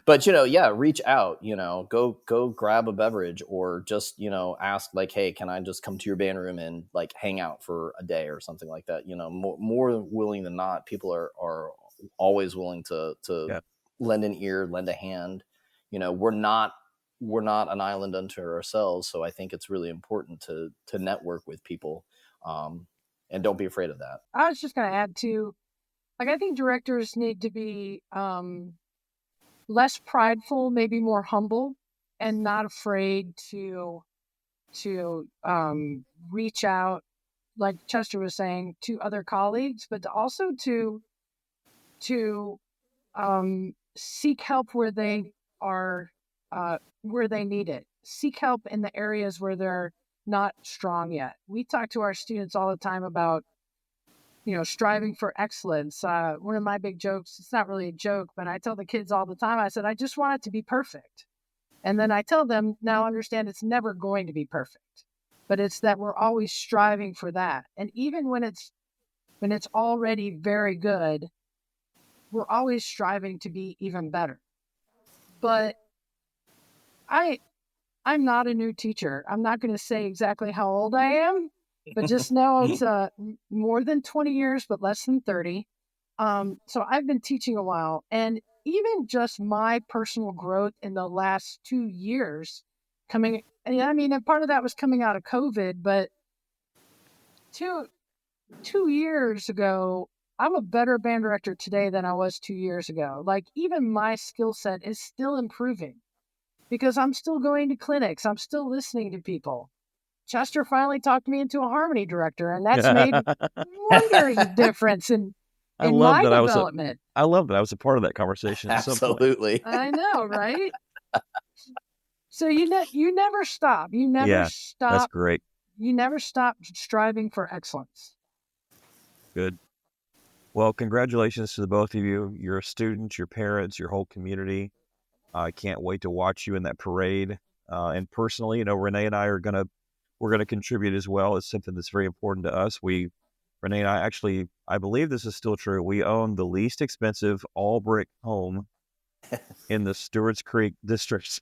But, reach out, go grab a beverage, or just, ask like, hey, can I just come to your band room and like hang out for a day or something like that? More willing than not, people are always willing to lend an ear, lend a hand. We're not an island unto ourselves. So I think it's really important to network with people, and don't be afraid of that. I was just going to add to, like, I think directors need to be less prideful, maybe more humble, and not afraid to reach out, like Chester was saying, to other colleagues, but also to seek help where they are, where they need it. Seek help in the areas where they're not strong yet. We talk to our students all the time about, striving for excellence. One of my big jokes, it's not really a joke, but I tell the kids all the time, I said, I just want it to be perfect. And then I tell them, now understand it's never going to be perfect, but it's that we're always striving for that. And even when it's already very good, we're always striving to be even better. But I'm not a new teacher. I'm not going to say exactly how old I am, but just know it's more than 20 years, but less than 30. So I've been teaching a while, and even just my personal growth in the last 2 years and part of that was coming out of COVID, but 2 years ago, I'm a better band director today than I was 2 years ago. Like, even my skill set is still improving because I'm still going to clinics. I'm still listening to people. Chester finally talked me into a harmony director, and that's made wonders of difference in my development. I love that I was a part of that conversation. Absolutely. I know, right? So you never stop. You never stop. That's great. You never stop striving for excellence. Good. Well, congratulations to the both of you, your students, your parents, your whole community. I can't wait to watch you in that parade. And personally, Renee and I we're going to contribute as well. It's something that's very important to us. Renee and I actually, I believe this is still true. We own the least expensive all brick home in the Stewarts Creek district.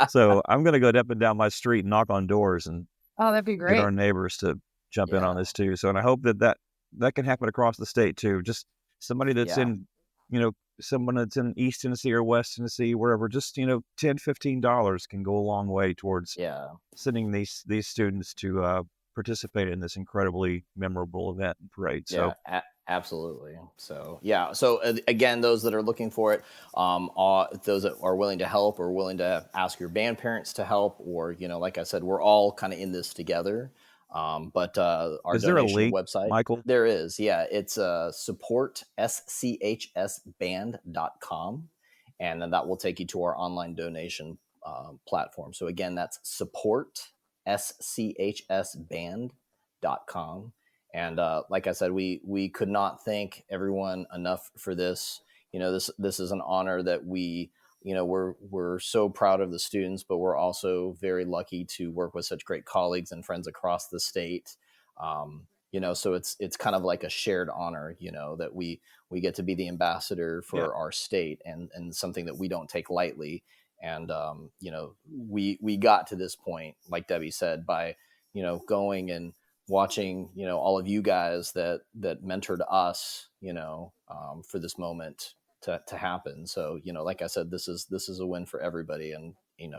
So I'm going to go up and down my street and knock on doors and that'd be great. Get our neighbors to jump in on this too. So, and I hope that can happen across the state too. Just somebody that's in, someone that's in East Tennessee or West Tennessee, wherever, just, $10, $15 can go a long way towards sending these students to participate in this incredibly memorable event and parade. So absolutely. So, again, those that are looking for it, those that are willing to help or willing to ask your band parents to help, or, like I said, we're all kind of in this together. But our is there a link, website, Michael? There is. Yeah. It's support schsband.com. And then that will take you to our online donation platform. So again, that's support schsband.com. And like I said, we could not thank everyone enough for this. This is an honor that we're so proud of the students, but we're also very lucky to work with such great colleagues and friends across the state. So it's kind of like a shared honor, that we get to be the ambassador for our state, and something that we don't take lightly. And, we got to this point, like Debbie said, by, going and watching, all of you guys that mentored us, for this moment to happen. So, like I said, this is a win for everybody. And,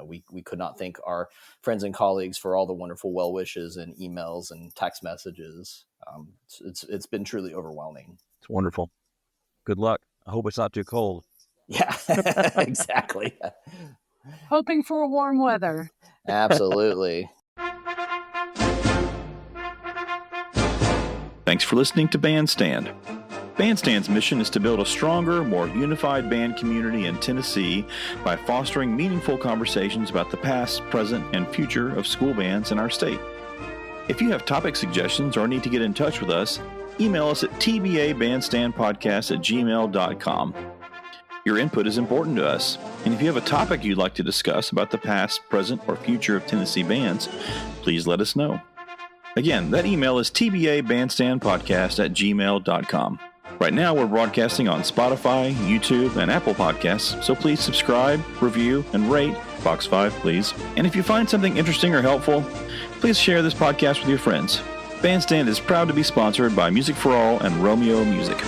we could not thank our friends and colleagues for all the wonderful well wishes and emails and text messages. It's been truly overwhelming. It's wonderful. Good luck. I hope it's not too cold. Yeah, exactly. Hoping for warm weather. Absolutely. Thanks for listening to Bandstand. Bandstand's mission is to build a stronger, more unified band community in Tennessee by fostering meaningful conversations about the past, present, and future of school bands in our state. If you have topic suggestions or need to get in touch with us, email us at tbabandstandpodcast@gmail.com. Your input is important to us, and if you have a topic you'd like to discuss about the past, present, or future of Tennessee bands, please let us know. Again, that email is tbabandstandpodcast@gmail.com. Right now, we're broadcasting on Spotify, YouTube, and Apple Podcasts, so please subscribe, review, and rate Box 5, please. And if you find something interesting or helpful, please share this podcast with your friends. Bandstand is proud to be sponsored by Music for All and Romeo Music.